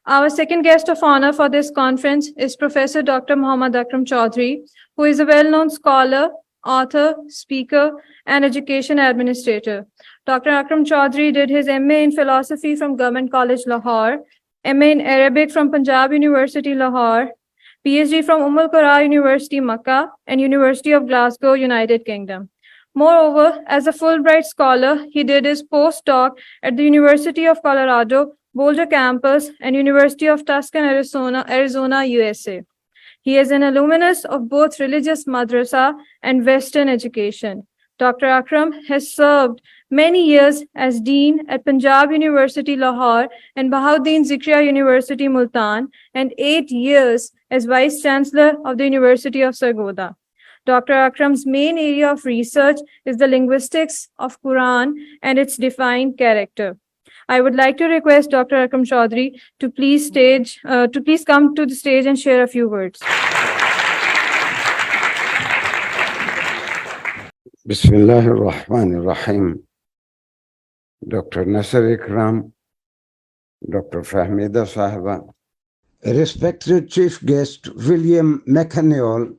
Our second guest of honor for this conference is Professor Dr. Muhammad Akram Chaudhary, who is a well-known scholar, author, speaker, and education administrator. Dr. Akram Chaudhary did his MA in Philosophy from Government College, Lahore, MA in Arabic from Punjab University, Lahore, PhD from Al Qura University, Makkah, and University of Glasgow, United Kingdom. Moreover, as a Fulbright scholar, he did his postdoc at the University of Colorado, Boulder campus, and University of Tucson, Arizona, USA. He is an alumnus of both religious madrasa and Western education. Dr. Akram has served many years as Dean at Punjab University, Lahore, and Bahauddin Zikriya University, Multan, and 8 years as Vice Chancellor of the University of Sargodha. Dr. Akram's main area of research is the linguistics of Quran and its defined character. I would like to request Dr. Akram Chaudhary to please come to the stage and share a few words. Bismillah ar-Rahman ar-Rahim. Dr. Nasser Ikram, Dr. Fahmida Sahiba, respected Chief Guest William McAneal,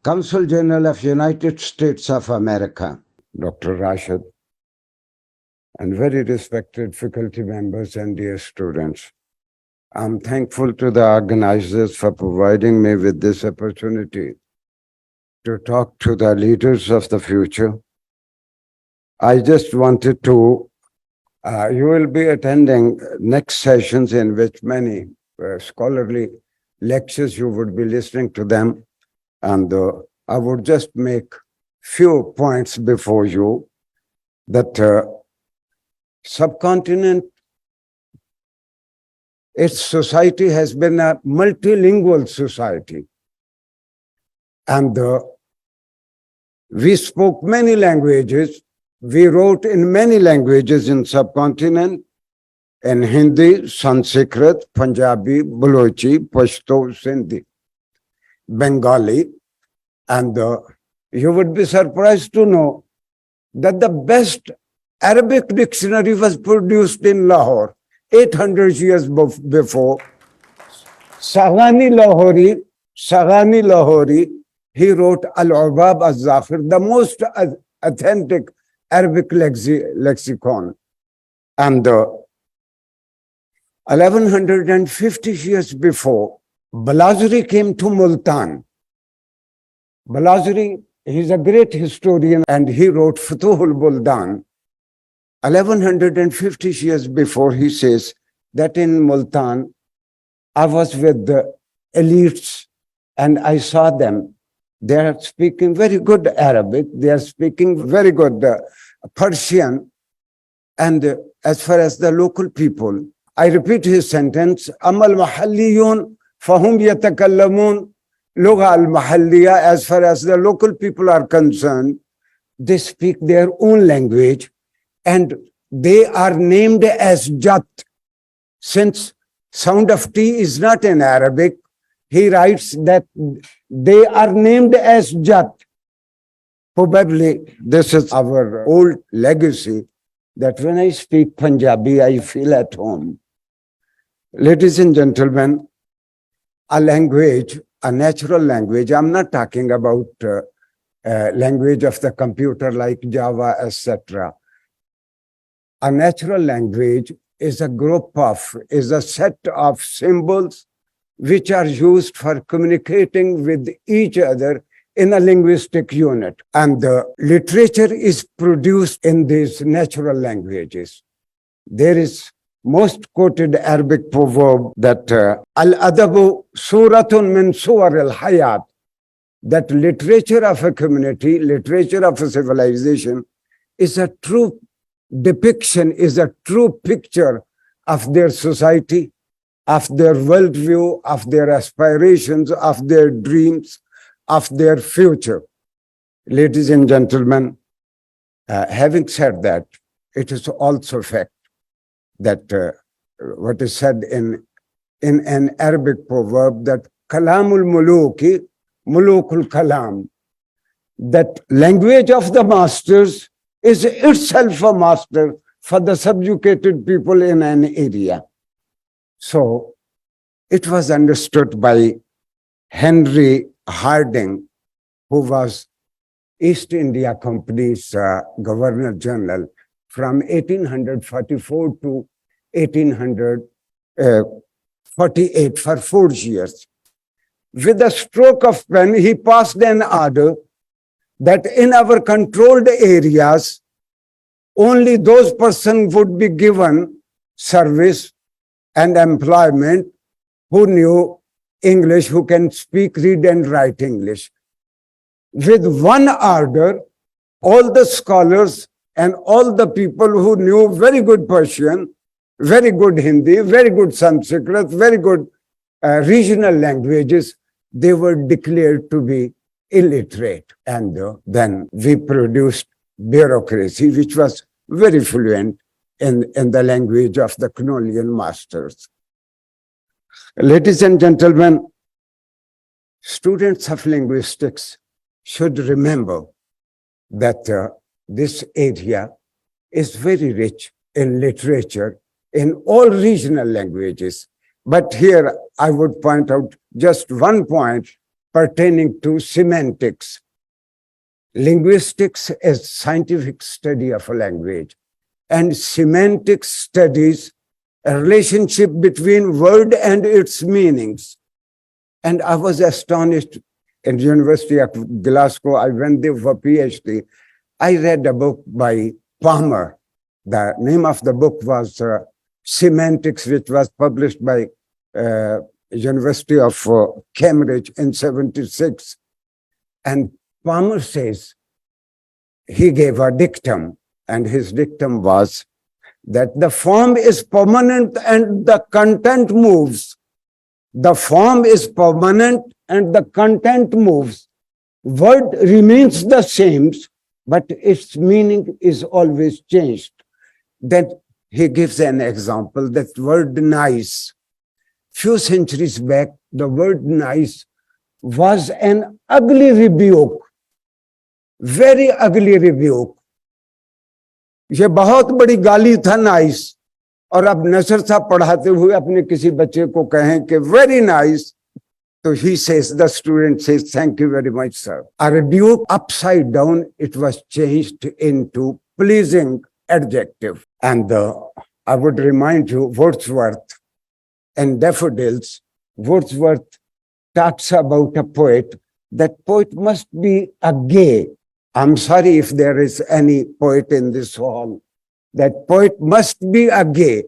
Consul General of United States of America, Dr. Rashid, and very respected faculty members and dear students. I'm thankful to the organizers for providing me with this opportunity to talk to the leaders of the future. I just wanted to, you will be attending next sessions in which many scholarly lectures, you would be listening to them. And I would just make few points before you that subcontinent, its society has been a multilingual society. And we spoke many languages. We wrote in many languages in subcontinent, in Hindi, Sanskrit, Punjabi, Balochi, Pashto, Sindhi, Bengali. And you would be surprised to know that the best Arabic dictionary was produced in Lahore 800 years before. Saghani Lahori, he wrote Al-Ubab al-Zafir, the most authentic Arabic lexicon. And 1150 years before, Balazuri came to Multan. Balazuri, he's a great historian and he wrote Futuhul Buldan. 1150 years before, he says that in Multan, I was with the elites and I saw them. They are speaking very good Arabic. They are speaking very good Persian. And as far as the local people, I repeat his sentence, Amal Mahalliyun Fahum Yatakallamun Lugha al-Mahalliya, as far as the local people are concerned, they speak their own language and they are named as Jat. Since sound of T is not in Arabic, he writes that they are named as Jat. Probably this is our old legacy, that when I speak Punjabi, I feel at home. Ladies and gentlemen, a language, a natural language, I'm not talking about language of the computer like Java, etc. A natural language is a set of symbols which are used for communicating with each other in a linguistic unit. And the literature is produced in these natural languages. There is most quoted Arabic proverb that al-adabu suratun min suwar al-hayat, that literature of a community, literature of a civilization is a true depiction, is a true picture of their society, of their worldview, of their aspirations, of their dreams, of their future. Ladies and gentlemen, having said that, it is also fact that what is said in an Arabic proverb that kalamul muluki, mulukul kalam, that language of the masters is itself a master for the subjugated people in an area. So It was understood by Henry Harding, who was East India Company's Governor General from 1844 to 1848 for 4 years. With a stroke of pen, he passed an order that in our controlled areas, only those persons would be given service and employment who knew English, who can speak, read, and write English. With one order, all the scholars and all the people who knew very good Persian, very good Hindi, very good Sanskrit, very good regional languages, they were declared to be illiterate. And then we produced bureaucracy, which was very fluent in the language of the colonial masters. Ladies and gentlemen, students of linguistics should remember that this area is very rich in literature in all regional languages. But here I would point out just one point pertaining to semantics. Linguistics is scientific study of a language, and semantics studies a relationship between word and its meanings. And I was astonished in the University of Glasgow. I went there for PhD. I read a book by Palmer. The name of the book was Semantics, which was published by University of Cambridge in 1976. And Palmer says, he gave a dictum, and his dictum was that the form is permanent and the content moves. The form is permanent and the content moves. Word remains the same, but its meaning is always changed. Then he gives an example, that word nice. Few centuries back, the word nice was an ugly rebuke, very ugly rebuke. ये बहुत बड़ी गाली था nice, और अब नसर साहब पढ़ाते हुए अपने किसी बच्चे को कहें कि वेरी नाइस, तो he says, the student says, thank you very much, sir. A rebuke upside down, it was changed into pleasing adjective. And I would remind you, Wordsworth and Daffodils, Wordsworth talks about a poet. That poet must be a gay. I'm sorry if there is any poet in this hall. That poet must be a gay.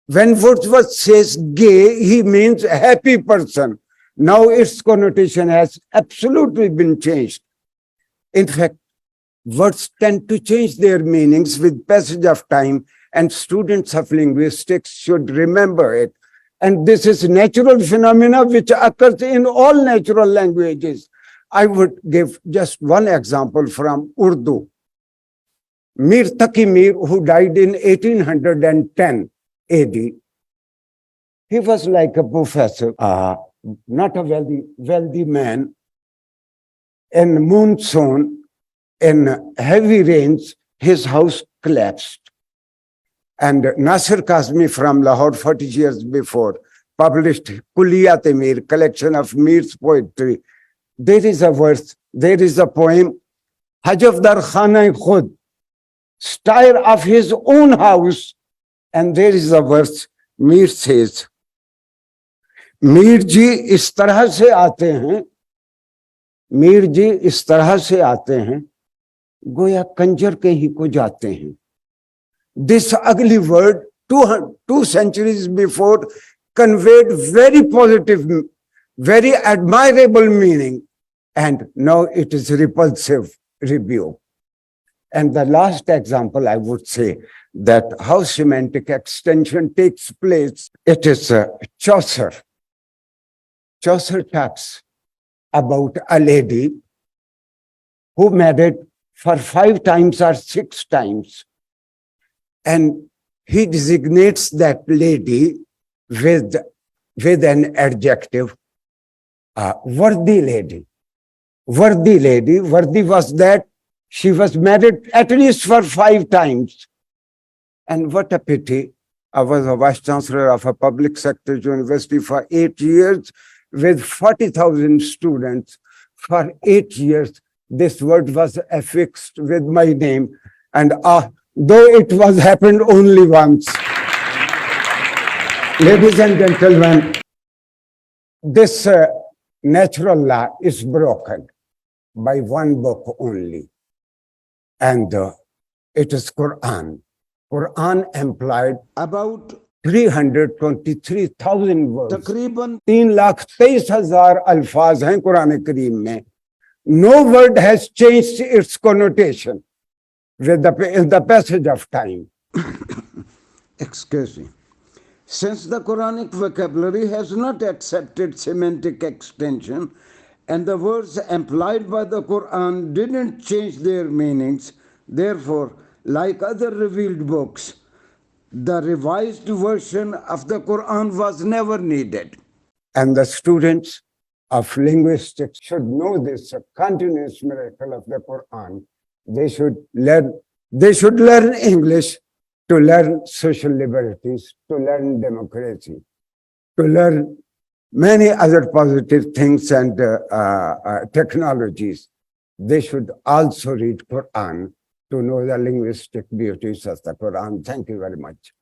When Wordsworth says gay, he means a happy person. Now its connotation has absolutely been changed. In fact, words tend to change their meanings with passage of time, and students of linguistics should remember it. And this is natural phenomena which occurs in all natural languages. I would give just one example from Urdu. Mir Taqi Mir, who died in 1810 AD, he was like a professor, not a wealthy man. In monsoon, in heavy rains, his house collapsed. And Nasir Kazmi from Lahore, 40 years before, published Kulliyat-e-Mir, collection of Mir's poetry. There is a verse, there is a poem, Hajafdar Khana Khud, style of his own house. And there is a verse, Mir says, Mir ji is tarah se aate hain, Mir ji is tarah se aate hain, goya kanjar ke hi ko jaate hain. This ugly word, 2 centuries before, conveyed very positive, very admirable meaning, and now it is repulsive rebuke. And the last example, I would say, that how semantic extension takes place, it is Chaucer. Chaucer talks about a lady who married for 5 times or 6 times. And he designates that lady with an adjective, worthy lady. Worthy lady. Worthy was that she was married at least for 5 times. And what a pity I was a vice chancellor of a public sector university for 8 years with 40,000 students. For 8 years, this word was affixed with my name. And though it was happened only once, ladies and gentlemen, this natural law is broken by one book only. And it is Quran. Quran implied about 323,000 words. तकरीबन 3,23,000 अल्फाज हैं कुरान करीम में. No word has changed its connotation with the passage of time. Excuse me. Since the Quranic vocabulary has not accepted semantic extension and the words implied by the Quran didn't change their meanings, therefore, like other revealed books, the revised version of the Quran was never needed. And the students of linguistics should know this continuous miracle of the Quran. They should learn English to learn social liberties, to learn democracy, to learn many other positive things and technologies. They should also read Quran to know the linguistic beauties of the Quran. Thank you very much.